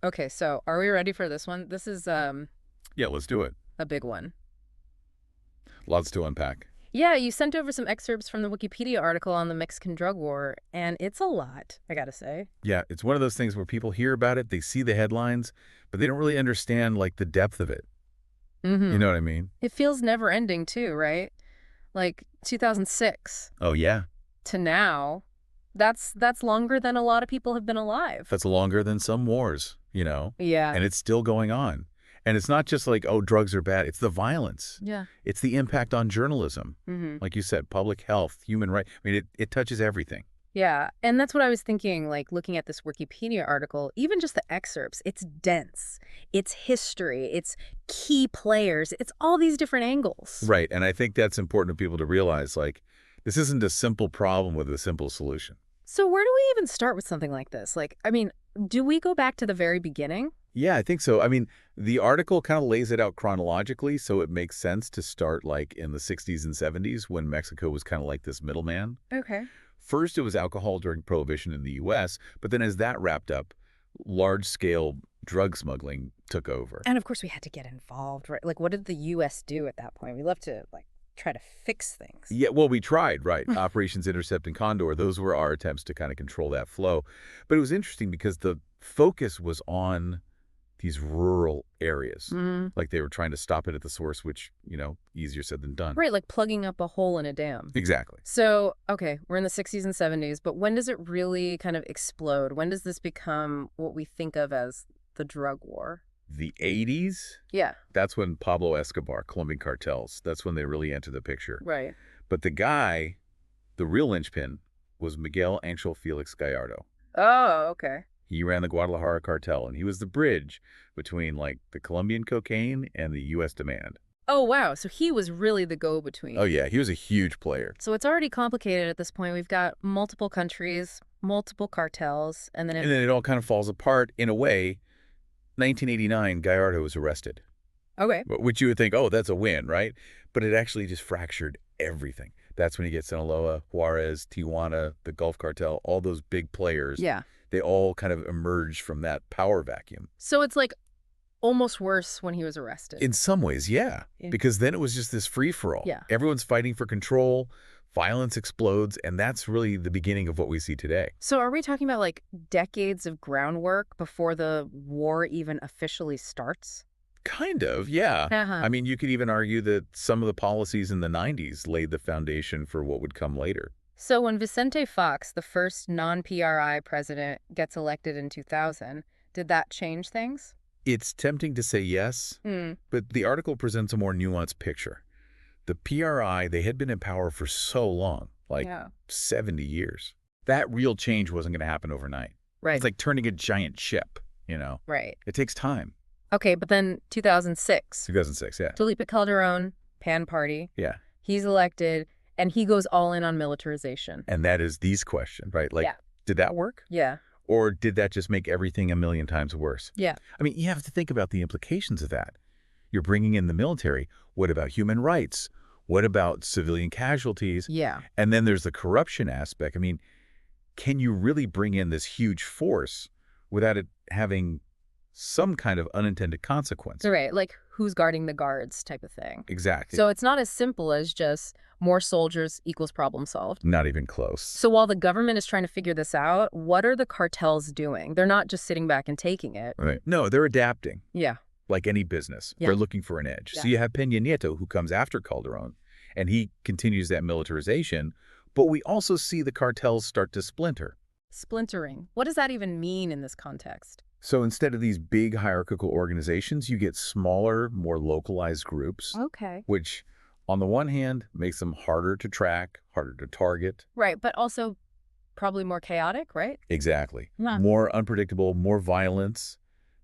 Okay, so are we ready for this one? This is Yeah, let's do it. a big one. Lots to unpack. Yeah, you sent over some excerpts from the Wikipedia article on the Mexican drug war, and it's a lot, I gotta say. Yeah, it's one of those things where people hear about it, they see the headlines, but they don't really understand, like, the depth of it. You Mm-hmm. know what I mean? It feels never ending too, right? Like 2006 Oh, yeah. to now, that's longer than a lot of people have been alive. That's longer than some wars, you know? Yeah. And it's still going on. And it's not just like, oh, drugs are bad. It's the violence. Yeah. It's the impact on journalism. Mm-hmm. Like you said, public health, human rights. I mean, it touches everything. Yeah, and that's what I was thinking, like looking at this Wikipedia article, even just the excerpts, it's dense, it's history, it's key players, it's all these different angles. Right. And I think that's important for people to realize, like, this isn't a simple problem with a simple solution. So where do we even start with something like this? Like, I mean, do we go back to the very beginning? Yeah, I think so. I mean, the article kind of lays it out chronologically, so it makes sense to start like in the 60s and 70s when Mexico was kind of like this middleman. Okay. First, it was alcohol during Prohibition in the U.S., but then as that wrapped up, large-scale drug smuggling took over. And of course we had to get involved, right? Like, what did the U.S. do at that point? We love to, like, try to fix things. Yeah, well, we tried, right? Operations Intercept and Condor, those were our attempts to kind of control that flow. But it was interesting because the focus was on these rural areas. Mm. Like they were trying to stop it at the source, which, you know, easier said than done. Right, like plugging up a hole in a dam. Exactly. So, okay, we're in the 60s and 70s, but when does it really kind of explode? When does this become what we think of as the drug war? The 80s, Yeah, that's when Pablo Escobar, Colombian cartels, that's when they really enter the picture. right. But the guy, the real linchpin, was Miguel Angel Felix Gallardo. Oh, okay. He ran the Guadalajara cartel, and he was the bridge between, like, the Colombian cocaine and the U.S. demand. Oh, wow. So he was really the go-between. Oh, yeah, he was a huge player. So it's already complicated at this point. We've got multiple countries, multiple cartels, and then And then it all kind of falls apart in a way. 1989, Gallardo was arrested, Okay. which you would think, oh, that's a win, right? But it actually just fractured everything. That's when you get Sinaloa, Juarez, Tijuana, the Gulf Cartel, all those big players. Yeah. They all kind of emerged from that power vacuum. So it's like almost worse when he was arrested. In some ways, yeah. In- Because then it was just this free-for-all. Yeah. Everyone's fighting for control, violence explodes, and that's really the beginning of what we see today. So are we talking about like decades of groundwork before the war even officially starts? Kind of, yeah. Uh-huh. I mean, you could even argue that some of the policies in the 90s laid the foundation for what would come later. So when Vicente Fox, the first non-PRI president, gets elected in 2000, did that change things? It's tempting to say yes, but the article presents a more nuanced picture. The PRI, they had been in power for so long, like Yeah. 70 years. That real change wasn't going to happen overnight. Right. It's like turning a giant ship, you know? Right. It takes time. Okay, but then 2006, 2006, yeah. Felipe Calderon, Pan Party, Yeah. he's elected, and he goes all in on militarization. And that is the question, right? Like, Yeah. did that work? Yeah. Or did that just make everything a million times worse? Yeah. I mean, you have to think about the implications of that. You're bringing in the military. What about human rights? What about civilian casualties? Yeah. And then there's the corruption aspect. I mean, can you really bring in this huge force without it having some kind of unintended consequence? So, right, like who's guarding the guards type of thing. Exactly. So it's not as simple as just more soldiers equals problem solved. Not even close. So while the government is trying to figure this out, what are the cartels doing? They're not just sitting back and taking it. Right. No, they're adapting. Yeah. Like any business. Yeah. They're looking for an edge. Yeah. So you have Peña Nieto, who comes after Calderon, and he continues that militarization. But we also see the cartels start to splinter. Splintering. What does that even mean in this context? So instead of these big hierarchical organizations, you get smaller, more localized groups, Okay. which on the one hand makes them harder to track, harder to target. Right, but also probably more chaotic, right? Exactly. Yeah. More unpredictable, more violence,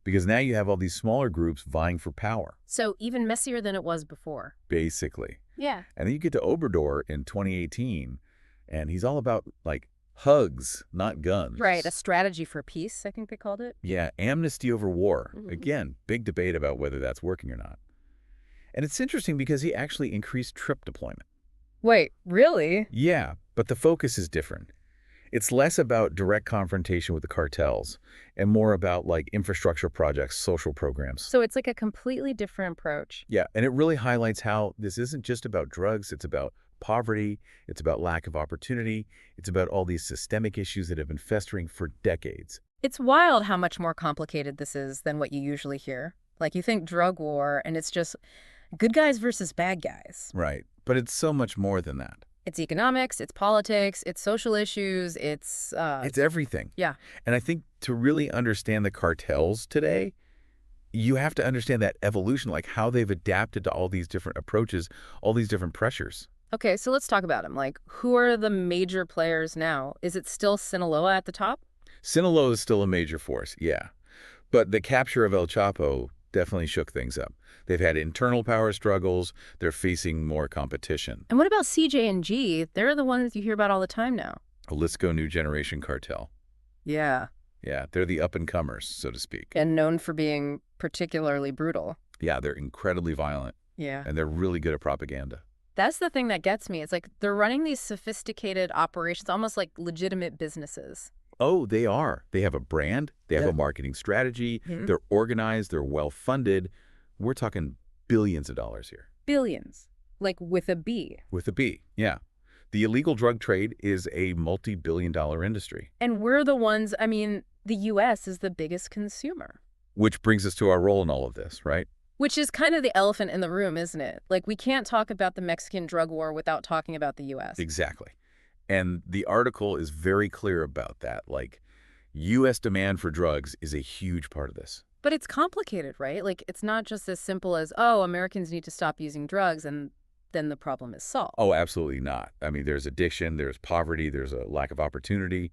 because now you have all these smaller groups vying for power, So even messier than it was before. basically. Yeah. And then you get to Obrador in 2018, and he's all about, like, hugs, not guns. Right, a strategy for peace, I think they called it. Yeah, amnesty over war. Mhm. Again, big debate about whether that's working or not. And it's interesting because he actually increased trip deployment. Wait, really? Yeah, but the focus is different. It's less about direct confrontation with the cartels and more about like infrastructure projects, social programs. So it's like a completely different approach. Yeah, and it really highlights how this isn't just about drugs, it's about poverty, it's about lack of opportunity, it's about all these systemic issues that have been festering for decades. It's wild how much more complicated this is than what you usually hear. Like you think drug war and it's just good guys versus bad guys. Right. But it's so much more than that. It's economics, it's politics, it's social issues, it's It's everything. yeah. And I think to really understand the cartels today, you have to understand that evolution, like how they've adapted to all these different approaches, all these different pressures. Okay, so let's talk about them. Like, who are the major players now? Is it still Sinaloa at the top? Sinaloa is still a major force, yeah. But the capture of El Chapo definitely shook things up. They've had internal power struggles. They're facing more competition. And what about CJ&G? They're the ones you hear about all the time now. Jalisco New Generation Cartel. Yeah. Yeah, they're the up-and-comers, so to speak. And known for being particularly brutal. Yeah, they're incredibly violent, Yeah. and they're really good at propaganda. That's the thing that gets me. It's like they're running these sophisticated operations, almost like legitimate businesses. Oh, they are. They have a brand. They have Yeah. a marketing strategy. Mhm. They're organized. They're well-funded. We're talking billions of dollars here. Billions. Like with a B. With a B, yeah. The illegal drug trade is a multi-billion-dollar industry. And we're the ones, I mean, the U.S. is the biggest consumer. Which brings us to our role in all of this, right? Which is kind of the elephant in the room, isn't it? Like, we can't talk about the Mexican drug war without talking about the U.S. Exactly. And the article is very clear about that. Like, U.S. demand for drugs is a huge part of this. But it's complicated, right? Like, it's not just as simple as, oh, Americans need to stop using drugs and then the problem is solved. Oh, absolutely not. I mean, there's addiction, there's poverty, there's a lack of opportunity.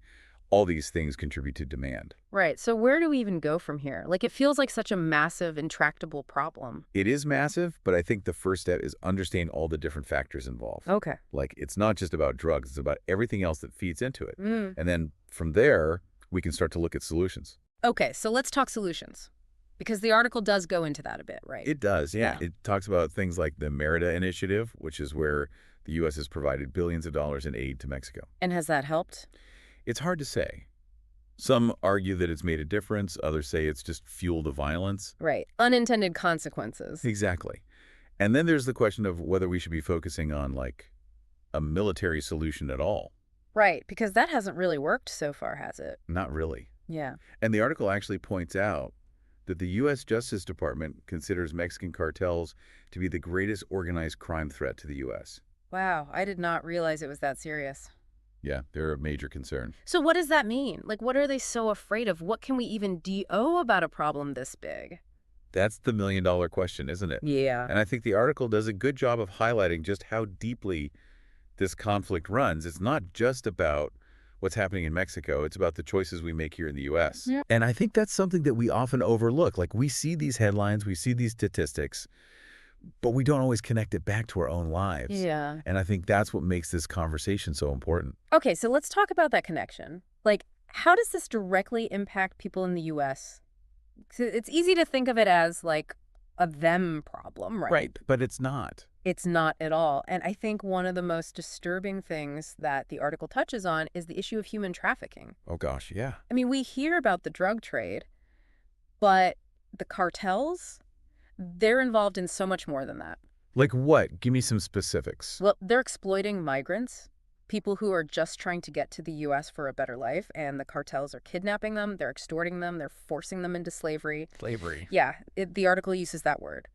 All these things contribute to demand. Right. So where do we even go from here? Like, it feels like such a massive, intractable problem. It is massive, but I think the first step is understand all the different factors involved. Okay. Like, it's not just about drugs, it's about everything else that feeds into it. Mm. And then from there, we can start to look at solutions. Okay, so let's talk solutions. Because the article does go into that a bit, right? It does, yeah. Yeah. It talks about things like the Merida Initiative, which is where the U.S. has provided billions of dollars in aid to Mexico. And has that helped? It's hard to say. Some argue that it's made a difference. Others say it's just fueled the violence. Right. Unintended consequences. Exactly. And then there's the question of whether we should be focusing on, like, a military solution at all. Right, because that hasn't really worked so far, has it? Not really. Yeah. And the article actually points out that the U.S. Justice Department considers Mexican cartels to be the greatest organized crime threat to the U.S. Wow, I did not realize it was that serious. Yeah, they're a major concern. So what does that mean? Like, what are they so afraid of? What can we even do about a problem this big? That's the million-dollar question, isn't it? Yeah. And I think the article does a good job of highlighting just how deeply this conflict runs. It's not just about what's happening in Mexico. It's about the choices we make here in the U.S. Yeah. And I think that's something that we often overlook. Like, we see these headlines, we see these statistics, but we don't always connect it back to our own lives. Yeah. And I think that's what makes this conversation so important. Okay, so let's talk about that connection. Like, how does this directly impact people in the U.S.? 'Cause it's easy to think of it as, like, a them problem, right? But it's not. It's not at all. And I think one of the most disturbing things that the article touches on is the issue of human trafficking. Oh, gosh, yeah. I mean, we hear about the drug trade, but the cartels, they're involved in so much more than that. Like what? Give me some specifics. Well, they're exploiting migrants, people who are just trying to get to the U.S. for a better life, and the cartels are kidnapping them, they're extorting them, they're forcing them into slavery. Slavery. Yeah, the article uses that word.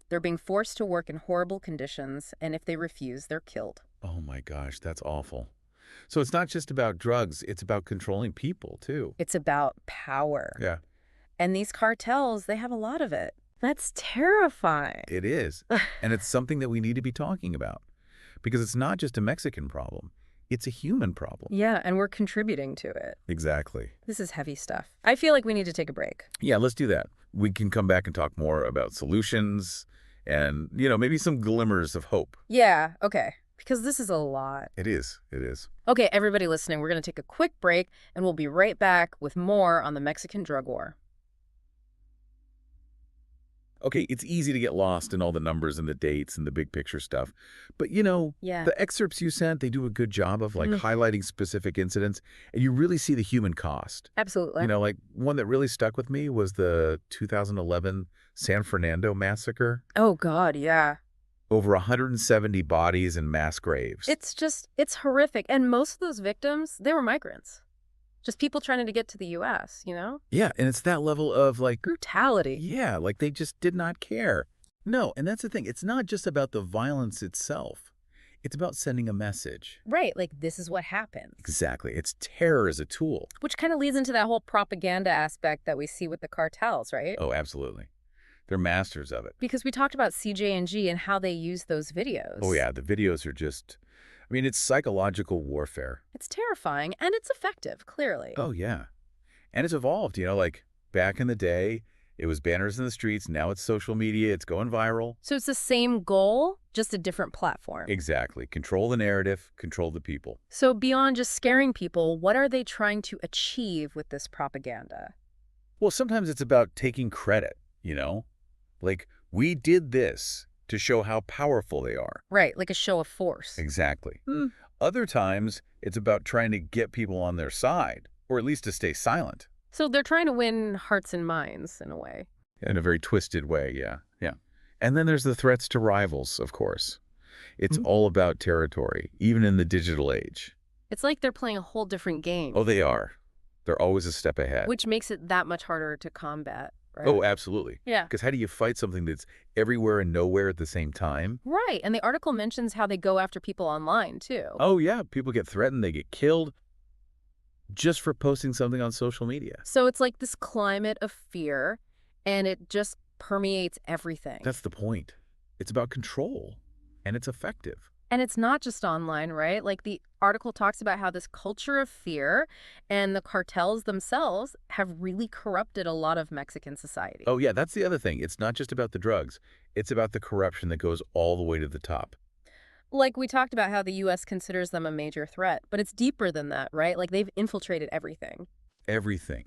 They're being forced to work in horrible conditions, and if they refuse, they're killed. Oh, my gosh, that's awful. So it's not just about drugs. It's about controlling people, too. It's about power. Yeah, And these cartels, they have a lot of it. That's terrifying. it is. And it's something that we need to be talking about. Because it's not just a Mexican problem. It's a human problem. Yeah, and we're contributing to it. Exactly. This is heavy stuff. I feel like we need to take a break. Yeah, let's do that. We can come back and talk more about solutions and, maybe some glimmers of hope. Yeah, okay. Because this is a lot. It is. It is. Okay, everybody listening, we're going to take a quick break, and we'll be right back with more on the Mexican drug war. Okay, it's easy to get lost in all the numbers and the dates and the big picture stuff. But, you know, Yeah. the excerpts you sent, they do a good job of, like, Mm, highlighting specific incidents, and you really see the human cost. absolutely. You know, like, one that really stuck with me was the 2011 San Fernando massacre. Oh, God, yeah. Over 170 bodies and mass graves. It's horrific. And most of those victims, they were migrants. Just people trying to get to the U.S., you know? Yeah, and it's that level of, like, Brutality. yeah, like they just did not care. No, and that's the thing. It's not just about the violence itself. It's about sending a message. Right, like this is what happens. Exactly. It's terror as a tool. Which kind of leads into that whole propaganda aspect that we see with the cartels, right? Oh, absolutely. They're masters of it. Because we talked about CJ&G and how they use those videos. Oh, yeah, the videos are just, I mean, it's psychological warfare. It's terrifying, and it's effective, clearly. Oh, yeah. And it's evolved, you know, like back in the day, it was banners in the streets. Now it's social media. It's going viral. So it's the same goal, just a different platform. Exactly. Control the narrative, control the people. So beyond just scaring people, what are they trying to achieve with this propaganda? Well, sometimes it's about taking credit, you know? Like, we did this to show how powerful they are. Right, like a show of force. Exactly. Hmm. Other times, it's about trying to get people on their side, or at least to stay silent. So they're trying to win hearts and minds, in a way. In a very twisted way, yeah. Yeah. And then there's the threats to rivals, of course. It's all about territory, even in the digital age. It's like they're playing a whole different game. Oh, they are. They're always a step ahead. Which makes it that much harder to combat, right? Oh, absolutely. Yeah. Because how do you fight something that's everywhere and nowhere at the same time? Right, and the article mentions how they go after people online, too. Oh, yeah. People get threatened. They get killed just for posting something on social media. So it's like this climate of fear, and it just permeates everything. That's the point. It's about control, and it's effective. And it's not just online, right? Like the article talks about how this culture of fear and the cartels themselves have really corrupted a lot of Mexican society. Oh, yeah, that's the other thing. It's not just about the drugs. It's about the corruption that goes all the way to the top. Like we talked about how the U.S. considers them a major threat, but it's deeper than that, right? Like they've infiltrated everything. Everything.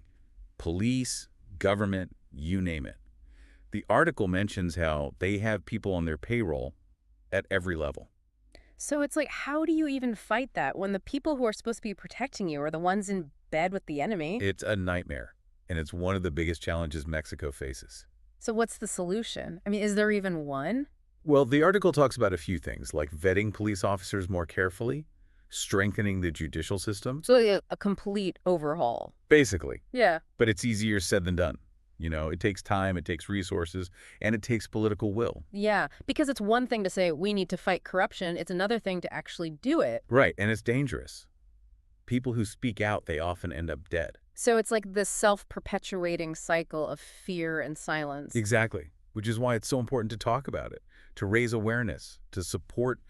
Police, government, you name it. The article mentions how they have people on their payroll at every level. So it's like, how do you even fight that when the people who are supposed to be protecting you are the ones in bed with the enemy? It's a nightmare, and it's one of the biggest challenges Mexico faces. So what's the solution? I mean, is there even one? Well, the article talks about a few things, like vetting police officers more carefully, strengthening the judicial system. So a complete overhaul. Basically. Yeah. But it's easier said than done. You know, it takes time, it takes resources, and it takes political will. Yeah, because it's one thing to say we need to fight corruption. It's another thing to actually do it. Right, and it's dangerous. People who speak out, they often end up dead. So it's like this self-perpetuating cycle of fear and silence. Exactly, which is why it's so important to talk about it, to raise awareness, to support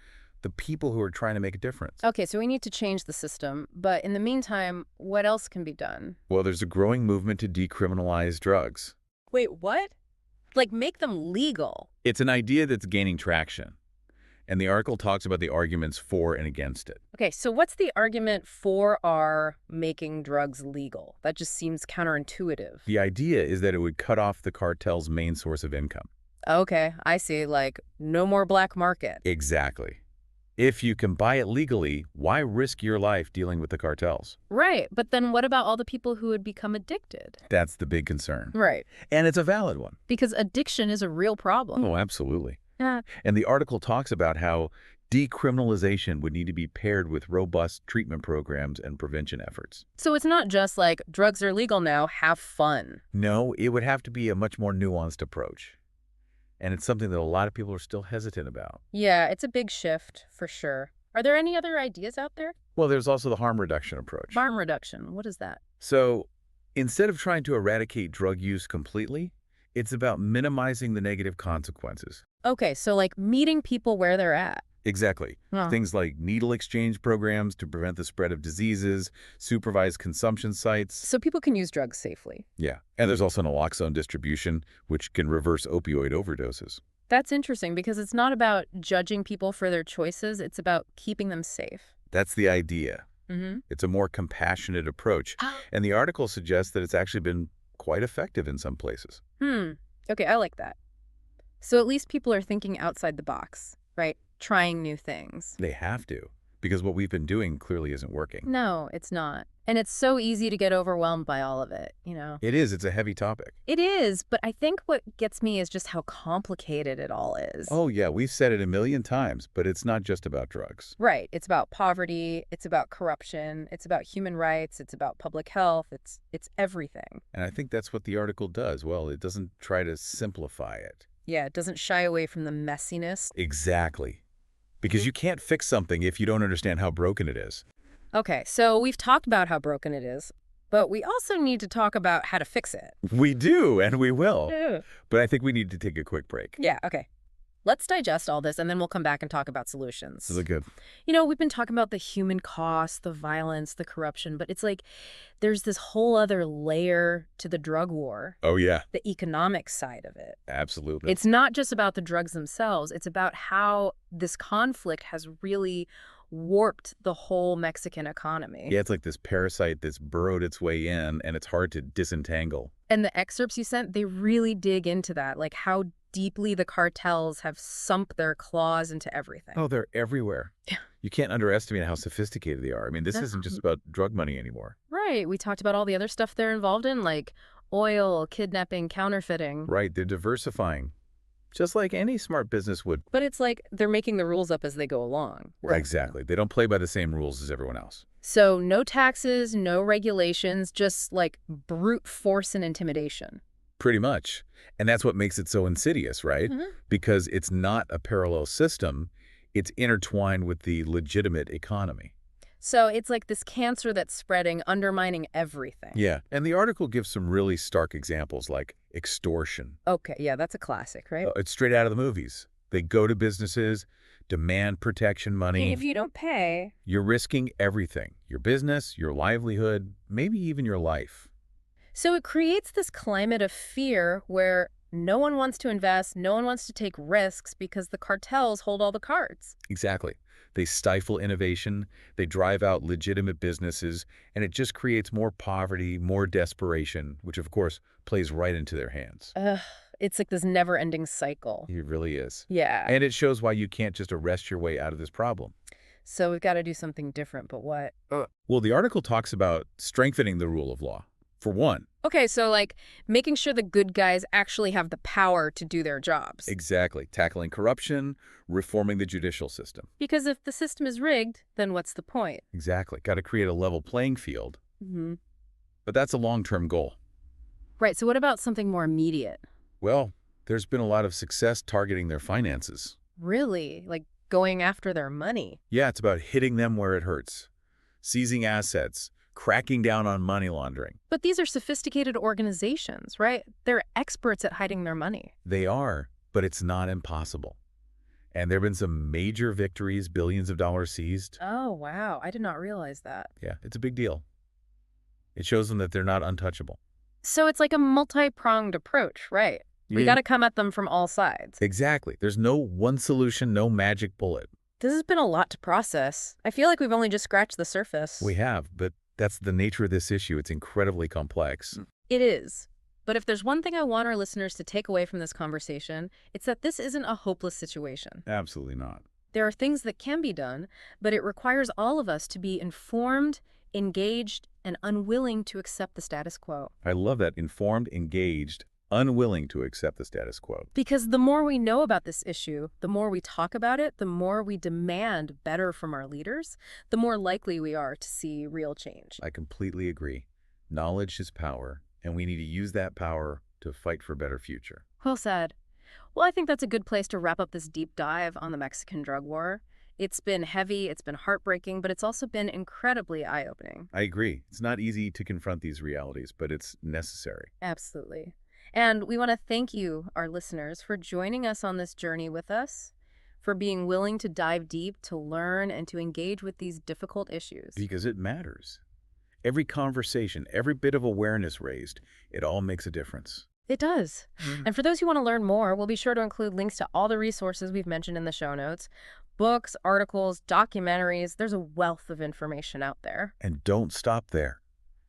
the people who are trying to make a difference. Okay, so we need to change the system. But in the meantime, what else can be done? Well, there's a growing movement to decriminalize drugs. Wait, what? Like make them legal? It's an idea that's gaining traction, and the article talks about the arguments for and against it. Okay, so what's the argument for our making drugs legal? That just seems counterintuitive. The idea is that it would cut off the cartel's main source of income. Okay, I see. Like, no more black market. Exactly. If you can buy it legally, why risk your life dealing with the cartels? Right, but then what about all the people who would become addicted? That's the big concern. Right, And it's a valid one. because addiction is a real problem. Oh, absolutely. Yeah. And the article talks about how decriminalization would need to be paired with robust treatment programs and prevention efforts. So it's not just like, drugs are legal now, have fun. No, it would have to be a much more nuanced approach. And it's something that a lot of people are still hesitant about. Yeah, it's a big shift, for sure. Are there any other ideas out there? Well, there's also the harm reduction approach. Harm reduction, what is that? So instead of trying to eradicate drug use completely, it's about minimizing the negative consequences. Okay, so like meeting people where they're at. Exactly. Huh. Things like needle exchange programs to prevent the spread of diseases, supervised consumption sites. So people can use drugs safely. Yeah. And there's also naloxone distribution, which can reverse opioid overdoses. That's interesting because it's not about judging people for their choices. It's about keeping them safe. That's the idea. Mm-hmm. It's a more compassionate approach. And the article suggests that it's actually been quite effective in some places. Okay, I like that. So at least people are thinking outside the box, right? Trying new things. They have to, because what we've been doing clearly isn't working. No, it's not. And it's so easy to get overwhelmed by all of it. It is. It's a heavy topic. It is, but I think what gets me is just how complicated it all is. Oh, yeah, we've said it a million times, but it's not just about drugs. Right. It's about poverty, it's about corruption, it's about human rights, it's about public health, it's everything. And I think that's what the article does. Well, it doesn't try to simplify it. Yeah, it doesn't shy away from the messiness. Exactly. Because you can't fix something if you don't understand how broken it is. Okay, so we've talked about how broken it is, but we also need to talk about how to fix it. We do, and we will. Yeah. But I think we need to take a quick break. Yeah, okay. Let's digest all this, and then we'll come back and talk about solutions. Really good. We've been talking about the human cost, the violence, the corruption, but it's like there's this whole other layer to the drug war, Oh, yeah, the economic side of it. absolutely. It's not just about the drugs themselves. It's about how this conflict has really warped the whole Mexican economy. Yeah, it's like this parasite that's burrowed its way in, and it's hard to disentangle. And the excerpts you sent, they really dig into that, like how deeply the cartels have sunk their claws into everything. Oh, they're everywhere. Yeah. You can't underestimate how sophisticated they are. I mean, this isn't just about drug money anymore. Right. We talked about all the other stuff they're involved in, like oil, kidnapping, counterfeiting. Right, they're diversifying, just like any smart business would. But it's like they're making the rules up as they go along. Exactly. They don't play by the same rules as everyone else. So no taxes, no regulations, just like brute force and intimidation. Pretty much. And that's what makes it so insidious, right? Mhm. Because it's not a parallel system. It's intertwined with the legitimate economy. So it's like this cancer that's spreading, undermining everything. Yeah. And the article gives some really stark examples like extortion. Okay, yeah, that's a classic, right? It's straight out of the movies. They go to businesses, demand protection money. If you don't pay. You're risking everything. Your business, your livelihood, maybe even your life. So it creates this climate of fear where no one wants to invest, no one wants to take risks because the cartels hold all the cards. Exactly. They stifle innovation, they drive out legitimate businesses, and it just creates more poverty, more desperation, which of course plays right into their hands. Ugh, it's like this never-ending cycle. It really is. Yeah. And it shows why you can't just arrest your way out of this problem. So we've got to do something different, but what? Well, the article talks about strengthening the rule of law, for one. Okay, so like making sure the good guys actually have the power to do their jobs. Exactly. Tackling corruption, reforming the judicial system. Because if the system is rigged, then what's the point? Exactly. Got to create a level playing field. Mm-hmm. But that's a long-term goal. Right, so what about something more immediate? Well, there's been a lot of success targeting their finances. Really? Like going after their money? Yeah, it's about hitting them where it hurts. Seizing assets, cracking down on money laundering. But these are sophisticated organizations, right? They're experts at hiding their money. They are, but it's not impossible. And there have been some major victories, billions of dollars seized. Oh, wow. I did not realize that. Yeah, it's a big deal. It shows them that they're not untouchable. So it's like a multi-pronged approach, right? We got to come at them from all sides. Exactly. There's no one solution, no magic bullet. This has been a lot to process. I feel like we've only just scratched the surface. We have, but that's the nature of this issue. It's incredibly complex. It is. But if there's one thing I want our listeners to take away from this conversation, it's that this isn't a hopeless situation. Absolutely not. There are things that can be done, but it requires all of us to be informed, engaged, and unwilling to accept the status quo. I love that. Informed, engaged, unwilling to accept the status quo. Because the more we know about this issue, the more we talk about it, the more we demand better from our leaders, the more likely we are to see real change. I completely agree. Knowledge is power, and we need to use that power to fight for a better future. Well said. Well, I think that's a good place to wrap up this deep dive on the Mexican drug war. It's been heavy, it's been heartbreaking, but it's also been incredibly eye-opening. I agree. It's not easy to confront these realities, but it's necessary. Absolutely. And we want to thank you, our listeners, for joining us on this journey with us, for being willing to dive deep, to learn, and to engage with these difficult issues. Because it matters. Every conversation, every bit of awareness raised, it all makes a difference. It does. And for those who want to learn more, we'll be sure to include links to all the resources we've mentioned in the show notes. Books, articles, documentaries, there's a wealth of information out there. And don't stop there.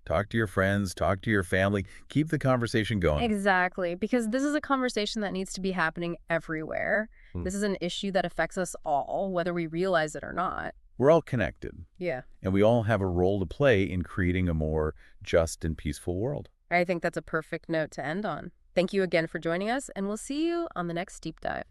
Talk to your friends, talk to your family, keep the conversation going. Exactly, because this is a conversation that needs to be happening everywhere. Hmm. This is an issue that affects us all, whether we realize it or not. We're all connected, Yeah, and we all have a role to play in creating a more just and peaceful world. I think that's a perfect note to end on. Thank you again for joining us, and we'll see you on the next deep dive.